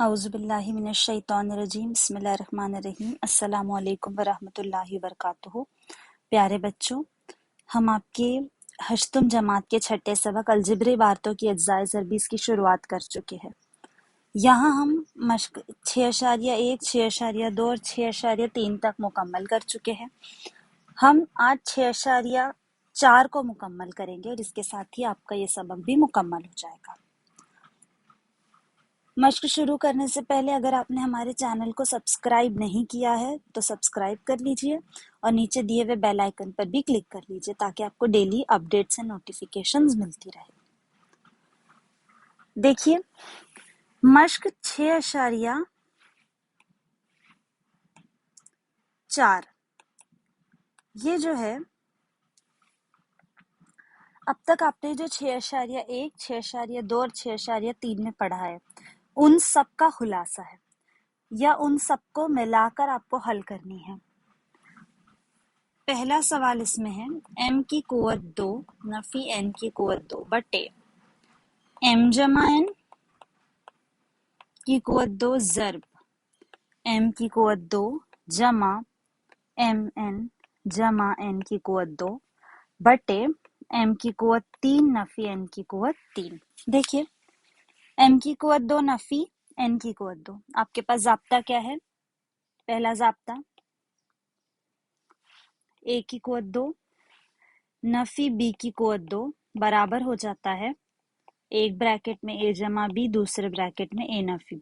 औज़ुबिल्लाहि मिनश्शैतानिर्रजीम बिस्मिल्लाहिर्रहमानिर्रहीम अस्सलामु अलैकुम वरहमतुल्लाहि वबरकातुहू। प्यारे बच्चों, हम आपके हश्तुम जमात के छठे सबक अलजिब्र इबारतों की अज्जाए ज़रबीस की शुरुआत कर चुके हैं। यहाँ हम मश्क 6.1, 6.2 और 6.3 तक मुकम्मल कर चुके हैं। हम आज 6.4 को मुकम्मल करेंगे और इसके साथ ही आपका ये सबक भी मुकम्मल हो जाएगा। मश्क शुरू करने से पहले अगर आपने हमारे चैनल को सब्सक्राइब नहीं किया है तो सब्सक्राइब कर लीजिए और नीचे दिए हुए बेल आइकन पर भी क्लिक कर लीजिए ताकि आपको डेली अपडेट्स एंड नोटिफिकेशंस मिलती रहे। देखिए, मश्क 6.4 ये जो है, अब तक आपने जो 6.1, 6.2 और 6.3 में पढ़ा है उन सब का खुलासा है या उन सबको मिलाकर आपको हल करनी है। पहला सवाल इसमें है m की कुव्वत 2 नफी n की कुव्वत 2 बटे m जमा n की कुव्वत 2 ज़र्ब m की कुव्वत 2 जमा mn जमा n की कुव्वत 2 बटे m की कुव्वत 3 नफी n की कुव्वत 3। देखिए, m की कुव्वत 2 नफी n की कुव्वत 2, आपके पास जाब्ता क्या है? पहला जाब्ता a की कुव्वत 2 नफी b की कुव्वत 2 बराबर हो जाता है एक ब्रैकेट में a जमा b, दूसरे ब्रैकेट में a नफी b।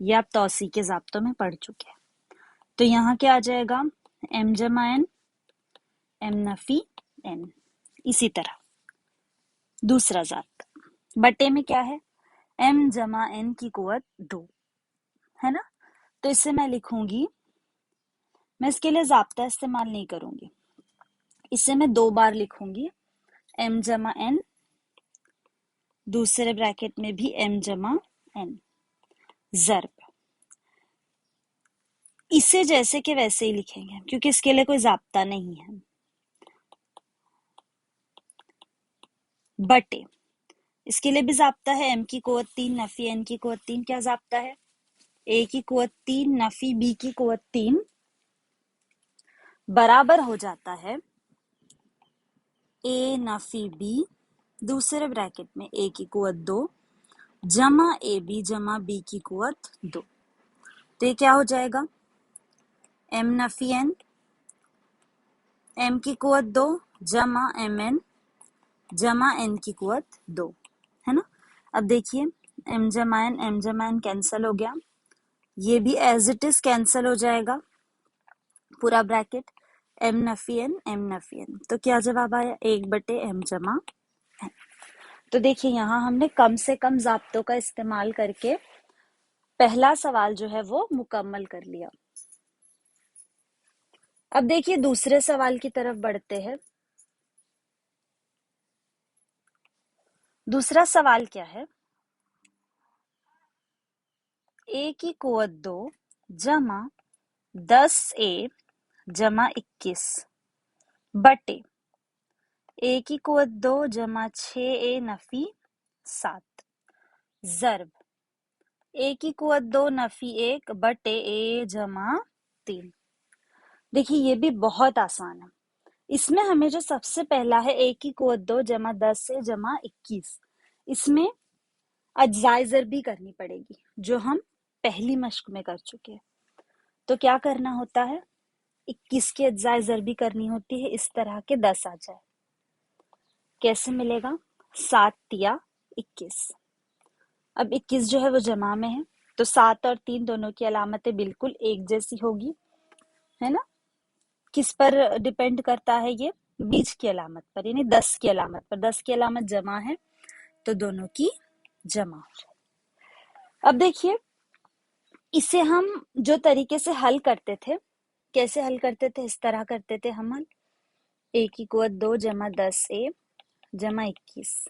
ये आप तौसी के जाब्तों में पढ़ चुके हैं। तो यहाँ क्या आ जाएगा? m जमा n, m नफी n। इसी तरह दूसरा जाब्ता बटे में क्या है? m जमा n की कुव्वत 2 है ना। तो इसे मैं लिखूंगी, मैं इसके लिए जाब्ता इस्तेमाल नहीं करूंगी, इसे मैं 2 बार लिखूंगी। m जमा n, दूसरे ब्रैकेट में भी m जमा n, ज़र्ब। इसे जैसे के वैसे ही लिखेंगे क्योंकि इसके लिए कोई जाब्ता नहीं है। बटे इसके लिए भी जाब्ता है m की कुव्वत 3 नफी n की कुव्वत 3। क्या जाब्ता है? a की कुव्वत 3 नफी b की कुव्वत 3 बराबर हो जाता है a नफी b, दूसरे ब्रैकेट में a की कुव्वत 2 जमा ए बी जमा b की कुव्वत 2। तो ये क्या हो जाएगा? m नफी n, m की कुव्वत 2 जमा mn जमा n की कुव्वत 2, है ना। अब देखिए, m जमा n कैंसल हो गया, ये भी एज इट इज कैंसल हो जाएगा पूरा ब्रैकेट, m नफी n। तो क्या जवाब आया? 1/m जमा n। तो देखिए, यहाँ हमने कम से कम जाब्तों का इस्तेमाल करके पहला सवाल जो है वो मुकम्मल कर लिया। अब देखिए, दूसरे सवाल की तरफ बढ़ते हैं। दूसरा सवाल क्या है? a की कुव्वत 2 जमा 10a जमा 21 बटे a की कुव्वत 2 जमा 6a नफी 7 ज़र्ब a की कुव्वत 2 नफी 1 बटे a जमा 3। देखिए, ये भी बहुत आसान है। इसमें हमें जो सबसे पहला है a की कुव्वत 2 जमा 10a जमा 21, इसमें अज्जाए ज़रबी करनी पड़ेगी जो हम पहली मश्क में कर चुके हैं। तो क्या करना होता है? 21 की अज्जाए ज़रबी करनी होती है इस तरह के 10 आ जाए। कैसे मिलेगा? 7 तिया 21। अब 21 जो है वो जमा में है तो 7 और 3 दोनों की अलामतें बिल्कुल एक जैसी होगी, है ना। किस पर डिपेंड करता है ये? बीच की अलामत पर, यानी 10 की अलामत पर। 10 की अलामत जमा है तो दोनों की जमा हो जाए। अब देखिए, इसे हम जो तरीके से हल करते थे, कैसे हल करते थे? इस तरह करते थे हम हल, a की कुव्वत 2 जमा 10a जमा 21,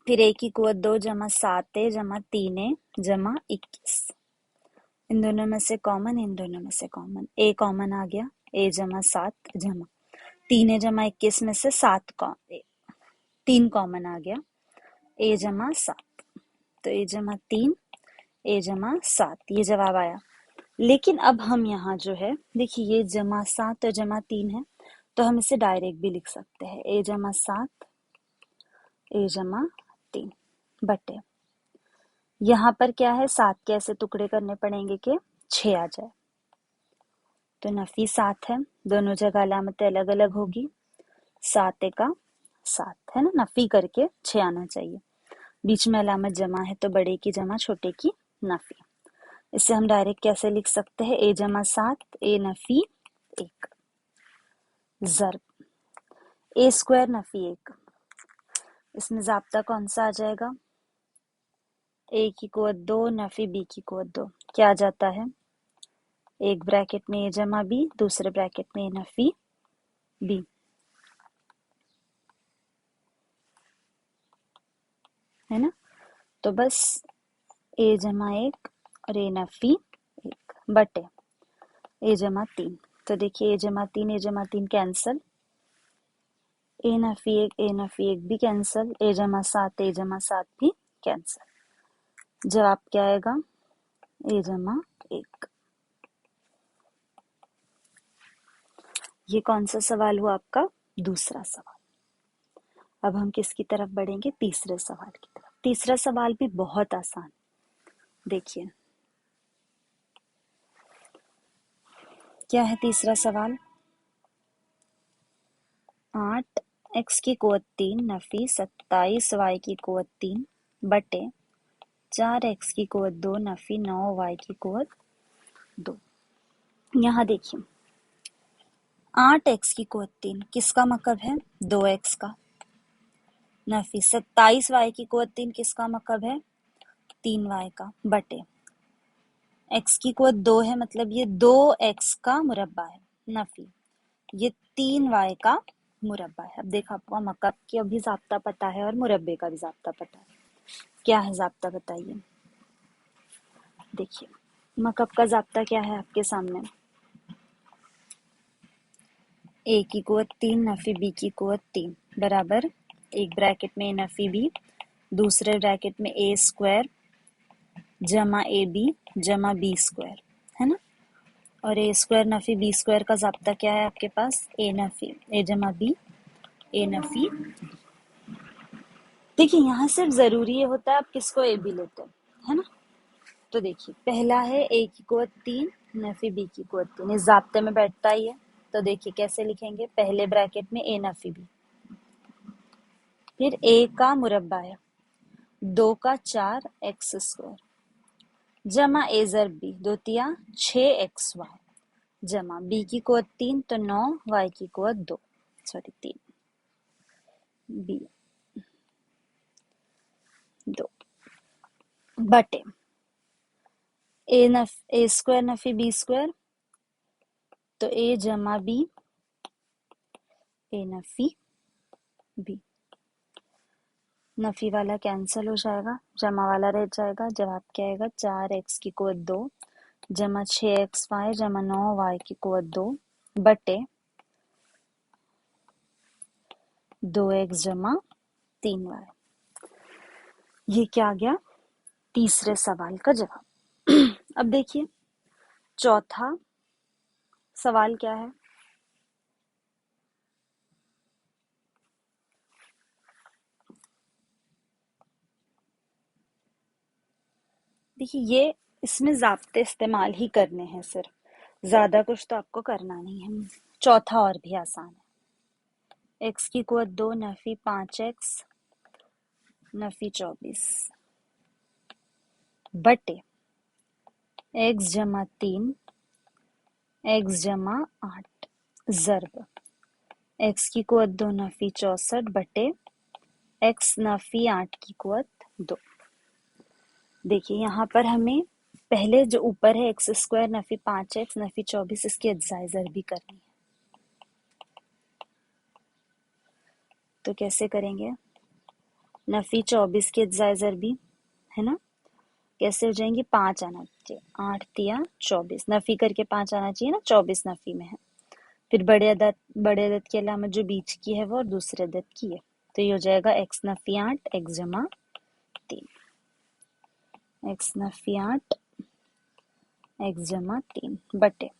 फिर a की कुव्वत 2 जमा 7a जमा 3a जमा 21। इन दोनों में से कॉमन, इन दोनों में से कॉमन, a कॉमन आ गया, a जमा 7 जमा 3a जमा 21 में से 3 कॉमन आ गया, a जमा 7। तो a जमा 3 ए जमा 7, ये जवाब आया। लेकिन अब हम यहाँ जो है देखिए, ये जमा 7 और जमा 3 है, तो हम इसे डायरेक्ट भी लिख सकते हैं, ए जमा 7 ए जमा 3 बटे, यहाँ पर क्या है, 7 के ऐसे टुकड़े करने पड़ेंगे कि 6 आ जाए। तो नफी 7 है, दोनों जगह अलामत अलग अलग होगी, 7 एका 7 है ना, नफी करके 6 आना चाहिए। बीच में अलामत जमा है तो बड़े की जमा छोटे की नफी। इसे हम डायरेक्ट कैसे लिख सकते हैं, ए जमा 7 ए नफी 1 जर्ब ए स्क्वायर नफी 1। इसमें जाब्ता कौन सा आ जाएगा, ए की कुवत 2 नफी बी की कुवत 2, क्या आ जाता है, एक ब्रैकेट में ए जमा बी, दूसरे ब्रैकेट में ए नफी बी, है ना। तो बस ए जमा 1 और ए नफी 1 बटे ए जमा 3। तो देखिए, ए जमा 3 ए जमा 3 कैंसल, ए नफी 1 ए नफी 1 भी कैंसल, ए जमा 7 ए जमा 7 भी कैंसल। जवाब क्या आएगा, ए जमा 1। ये कौन सा सवाल हुआ आपका, दूसरा सवाल। अब हम किसकी तरफ बढ़ेंगे, तीसरे सवाल की तरफ। तीसरा सवाल भी बहुत आसान, देखिए क्या है तीसरा सवाल। 8 एक्स की कुवत 3 नफी 27 वाई की कुवत 3 बटे 4 एक्स की कुवत 2 नफी 9 वाई की कुवत 2। यहाँ देखिए, 8 एक्स की कुवत 3 किसका मतलब है, 2 एक्स का। नफी 27 वाई की कुवत 3 किसका मतलब है, 3 वाई का, बटे एक्स की कुवत 2 है, मतलब ये 2 एक्स का मुरब्बा है, नफी ये 3 वाई का मुरब्बा है। अब देखो, आपको मकब की भी जाब्ता पता है और मुरब्बे का भी जाब्ता पता है। क्या है जाब्ता बताइए। देखिए, मकब का जाब्ता क्या है आपके सामने, ए की कुवत 3 नफी बी की कुवत 3 बराबर, एक ब्रैकेट में ए नफी बी, दूसरे ब्रैकेट में ए स्क्वायर जमा ए बी जमा बी स्क्वायर, है ना। और ए स्क्वायर नफी बी स्क्वायर का जाब्ता क्या है आपके पास, ए नफी ए जमा बी ए नफी। देखिए, यहाँ सिर्फ जरूरी ये होता है आप किसको ए बी लेते हैं, है ना। तो देखिए, पहला है ए की कुवत 3 नफी बी की कुवत 3, इस जाब्ते में बैठता ही है। तो देखिए कैसे लिखेंगे, पहले ब्रैकेट में ए नफी बी, फिर ए का मुरब्बा है 2 का 4 एक्स स्क्वायर जमा ए जर बी 2 तिया 6 एक्स वाई जमा बी की कुवत 3 तो 9 वाई की कुवत 2, सॉरी 3 बी 2 बटे ए स्क्वायर नफी बी स्क्वायर, तो ए जमा बी ए नफी बी, नफी वाला कैंसिल हो जाएगा, जमा वाला रह जाएगा। जवाब क्या आएगा, 4 एक्स की कुवत 2 जमा 6 एक्स वाई जमा 9 वाई की कुवत 2 बटे 2 एक्स जमा 3 वाई। ये क्या आ गया, तीसरे सवाल का जवाब। अब देखिए, चौथा सवाल क्या है। देखिए, ये इसमें ज़ाब्ते इस्तेमाल ही करने हैं सिर्फ, ज़्यादा कुछ तो आपको करना नहीं है। चौथा और भी आसान है, एक्स की कुवत 2 नफी 5 एक्स नफी 24 बटे एक्स जमा 3 एक्स जमा 8 जर्ब एक्स की कुवत 2 नफी 64 बटे एक्स नफी 8 की कुवत 2। देखिए, यहाँ पर हमें पहले जो ऊपर है x square Nafi 5 x Nafi 24, इसकी अज्जाए ज़रबी करनी है। तो कैसे करेंगे, नफी 24 की अज्जाए ज़रबी, है ना, कैसे हो जाएंगी, 5 आना चाहिए, 8 तिया 24, नफी करके 5 आना चाहिए ना, 24 नफी में है। फिर बड़े अदद की अलामत जो बीच की है वो और दूसरे अदद की है, तो ये हो जाएगा एक्स नफी 8 एक्स जमा 3 एक्स नफी 8 एक्स जमा 3 बटे,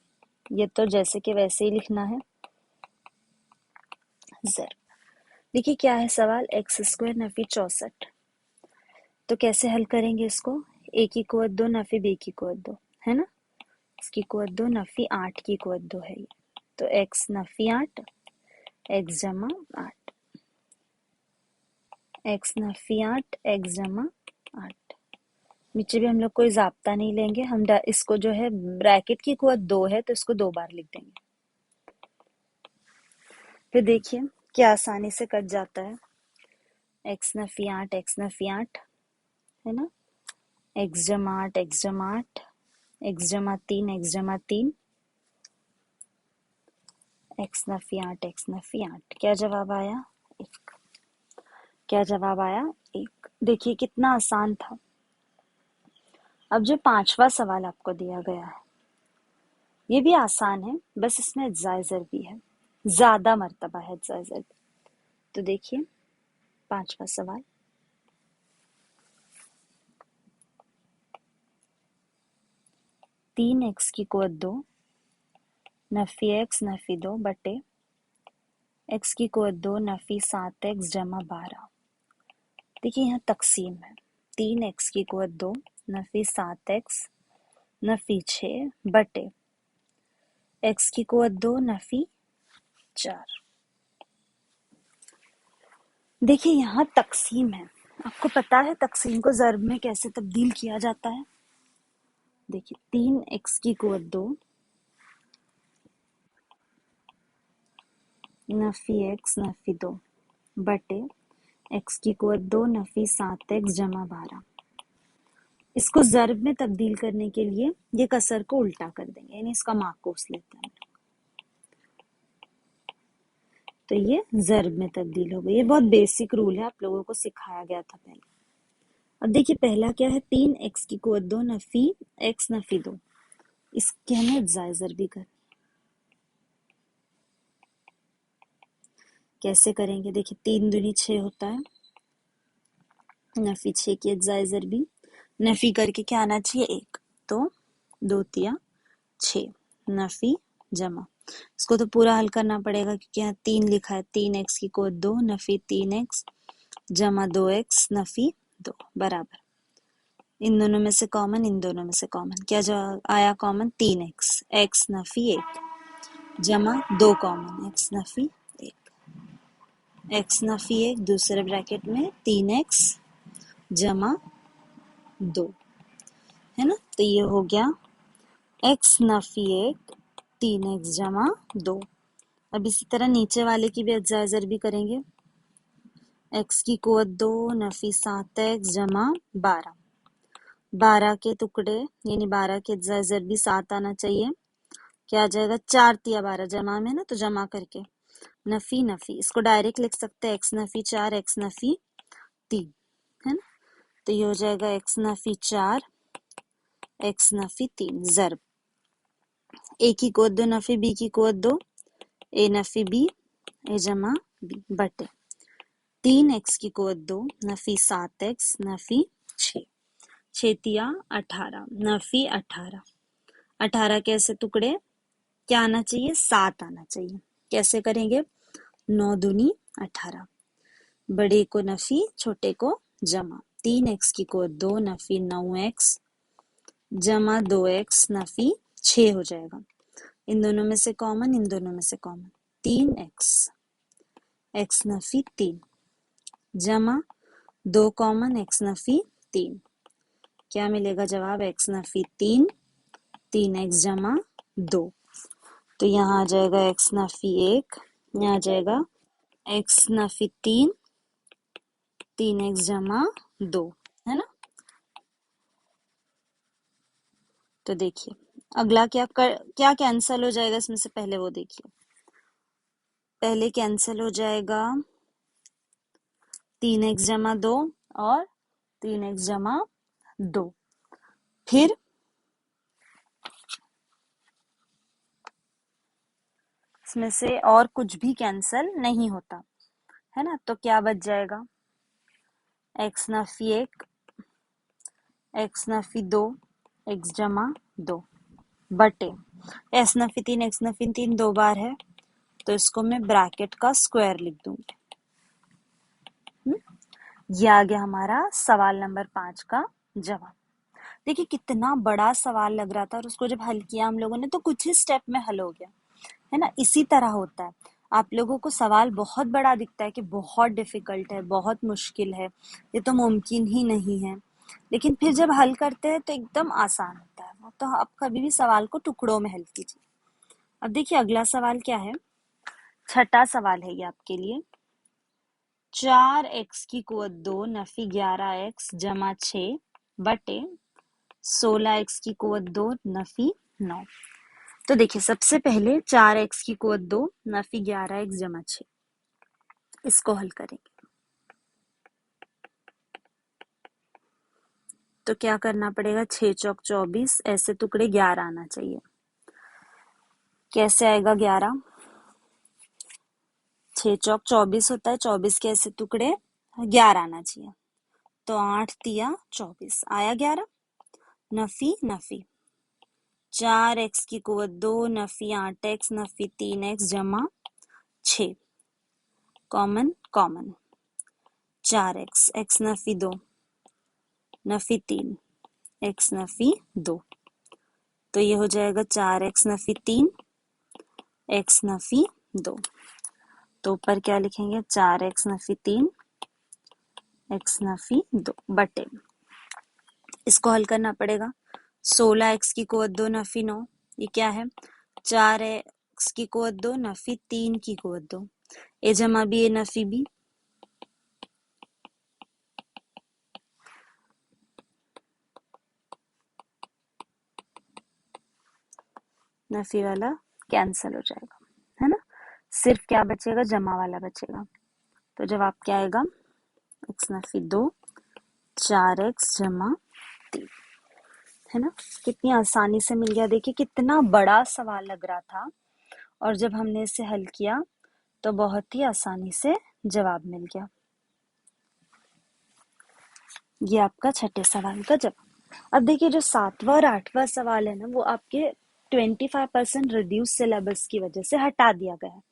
ये तो जैसे कि वैसे ही लिखना है, जर। देखिए क्या है सवाल, एक्स स्क्वायर नफी 64, तो कैसे हल करेंगे इसको, ए की कुवत 2 नफी बी की कुवत 2 है ना, इसकी कुवत 2 नफी 8 की कुवत 2 है ये, तो एक्स नफी 8 एक्स जमा 8, एक्स नफी 8 एक्स जमा 8। नीचे भी हम लोग कोई जाब्ता नहीं लेंगे, हम इसको जो है ब्रैकेट की कुवत 2 है तो इसको 2 बार लिख देंगे। फिर देखिए क्या आसानी से कट जाता है, एक्स नफी 8 है ना, एक्स जमा 8 एक्स जमा 8 एक्स जमा 3 एक्स जमा 3 एक्स नफी 8 एक्स नफी 8, क्या जवाब आया, एक। क्या जवाब आया, एक। देखिए कितना आसान था। अब जो पांचवा सवाल आपको दिया गया है ये भी आसान है, बस इसमें जायजर भी है, ज्यादा मर्तबा है जायजर भी। तो देखिए पांचवा सवाल, 3x की कुवत 2 नफी x नफी 2 बटे x की कुवत 2 नफी 7x जमा 12। देखिए यहाँ तकसीम है, 3x की कुवत 2 नफी 7x नफी 6 बटे x की कुवत 2 नफी 4। देखिए यहाँ तकसीम है, आपको पता है तकसीम को ज़र्ब में कैसे तब्दील किया जाता है। देखिए 3x की कुवत 2 नफी x नफी 2 बटे x की कुवत 2 नफी 7x जमा 12। इसको ज़र्ब में तब्दील करने के लिए ये कसर को उल्टा कर देंगे, यानी इसका माकूस लेते हैं, तो ये ज़र्ब में तब्दील हो गई। ये बहुत बेसिक रूल है, आप लोगों को सिखाया गया था पहले। अब देखिए पहला क्या है, 3x की कुवत 2 नफी x नफी 2, इसके हमें जायजर भी कर, कैसे करेंगे, देखिए 3 दूनी 6 होता है, नफी 6 की जायजर भी, नफी करके क्या आना चाहिए, 1, तो 2 तिया 6 नफी जमा, इसको तो पूरा हल करना पड़ेगा क्योंकि यहाँ 3 लिखा है, 3x की कुवत 2 नफी 3x जमा 2x नफी 2 बराबर, इन दोनों में से कॉमन, इन दोनों में से कॉमन, क्या जवाब आया कॉमन, 3x x नफी 1 जमा 2 common x Nafi 1, x Nafi 1 दूसरे ब्रैकेट में 3x जमा 2 है ना, तो ये हो गया x नफी 1 3x जमा 2। अब इसी तरह नीचे वाले की भी अज्जाइजर भी करेंगे, x की कुवत 2 नफी 7x जमा 12, 12 के टुकड़े यानी 12 के अज्जाइजर भी 7 आना चाहिए, क्या आ जाएगा 4 तिया 12 जमा में ना, तो जमा करके नफी नफी, इसको डायरेक्ट लिख सकते हैं x नफी 4 x नफी 3 है ना, तो ये हो जाएगा x Nafi 4 x Nafi 3 जर्ब, a की कुवत 2 नफी b की कुवत 2 a नफी b a जमा b बटे 3x की कुवत 2 नफी 7x नफी 6, 6 तिया 18 नफी 18, 18 के ऐसे टुकड़े क्या आना चाहिए, 7 आना चाहिए, कैसे करेंगे, 9 दूनी 18, बड़े को नफी छोटे को जमा, 3x की कुवत 2 नफी 9x जमा 2x नफी 6 हो जाएगा, इन दोनों में से कॉमन, इन दोनों में से कॉमन, 3x x नफी 3 जमा 2 कॉमन x नफी 3, क्या मिलेगा जवाब, x नफी 3 3x जमा 2, तो यहाँ आ जाएगा x नफी 1, यहाँ आ जाएगा x नफी 3 3x जमा 2 है ना। तो देखिए अगला क्या कैंसिल हो जाएगा इसमें से, पहले वो देखिए, पहले कैंसिल हो जाएगा 3x जमा 2 और 3x जमा 2, फिर इसमें से और कुछ भी कैंसिल नहीं होता है ना, तो क्या बच जाएगा, x Nafi 1 x Nafi 2, x जमा 2 बटे एस नफी 3, एक्स नफी 3 दो बार है तो इसको मैं ब्रैकेट का स्क्वायर लिख दूंगी। ये आ गया हमारा सवाल नंबर 5 का जवाब। देखिए कितना बड़ा सवाल लग रहा था और उसको जब हल किया हम लोगों ने तो कुछ ही स्टेप में हल हो गया, है ना। इसी तरह होता है, आप लोगों को सवाल बहुत बड़ा दिखता है कि बहुत डिफिकल्ट है, बहुत मुश्किल है, ये तो मुमकिन ही नहीं है, लेकिन फिर जब हल करते हैं तो एकदम आसान होता है वो। तो आप कभी भी सवाल को टुकड़ों में हल कीजिए। अब देखिए अगला सवाल क्या है, छठा सवाल है ये आपके लिए। 4x की कुवत 2 नफी 11x जमा 6 बटे 16x की कुवत 2 नफी 9। तो देखिए सबसे पहले 4x की कुवत 2 नफी 11x जमा 6, इसको हल करेंगे। तो क्या करना पड़ेगा, 6 चौक 24, ऐसे टुकड़े 11 आना चाहिए। कैसे आएगा 11, 6 चौक 24 होता है, 24 के ऐसे टुकड़े 11 आना चाहिए। तो 8 तिया 24 आया 11। नफी नफी 4x की कुवत 2 नफी 8x नफी 3x जमा 6, common common 4x, x Nafi 2 Nafi 3 x Nafi 2, तो ये हो जाएगा 4x नफी 3 x नफी 2। तो ऊपर क्या लिखेंगे, 4x नफी 3 x नफी 2 बटे, इसको हल करना पड़ेगा। 16x की कुवत 2 नफी 9, ये क्या है, 4x की कुवत 2 नफी 3 की कुवत 2, ए जमा बी ए नफी बी, नफी वाला कैंसिल हो जाएगा, है ना। सिर्फ क्या बचेगा, जमा वाला बचेगा। तो जवाब क्या आएगा, x नफी 2 4x जमा 3, है ना। कितनी आसानी से मिल गया। देखिए कितना बड़ा सवाल लग रहा था और जब हमने इसे हल किया तो बहुत ही आसानी से जवाब मिल गया। ये आपका छठे सवाल का जवाब। अब देखिए जो 7वां और 8वां सवाल है ना, वो आपके 25% रिड्यूस सिलेबस की वजह से हटा दिया गया है।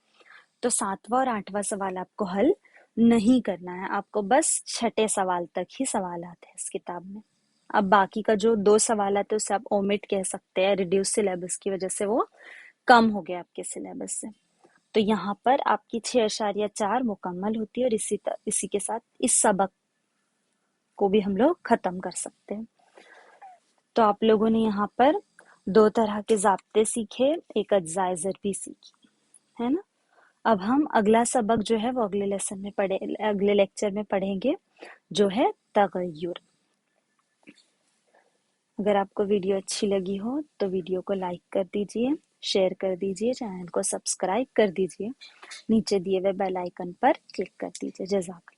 तो 7वां और 8वां सवाल आपको हल नहीं करना है, आपको बस छठे सवाल तक ही सवाल आते हैं इस किताब में। अब बाकी का जो 2 सवाल आते हैं उसे आप ओमिट कह सकते हैं, रिड्यूस सिलेबस की वजह से वो कम हो गया आपके सिलेबस से। तो यहाँ पर आपकी 6.4 मुकम्मल होती है और इसी के साथ इस सबक को भी हम लोग खत्म कर सकते हैं। तो आप लोगों ने यहाँ पर 2 तरह के ज़ाब्ते सीखे, एक अज्जाए ज़रबी सीखी, है ना। अब हम अगला सबक जो है वो अगले लेक्चर में पढ़ेंगे, जो है तगय्युर। अगर आपको वीडियो अच्छी लगी हो तो वीडियो को लाइक कर दीजिए, शेयर कर दीजिए, चैनल को सब्सक्राइब कर दीजिए, नीचे दिए हुए बेल आइकन पर क्लिक कर दीजिए। जज़ाक।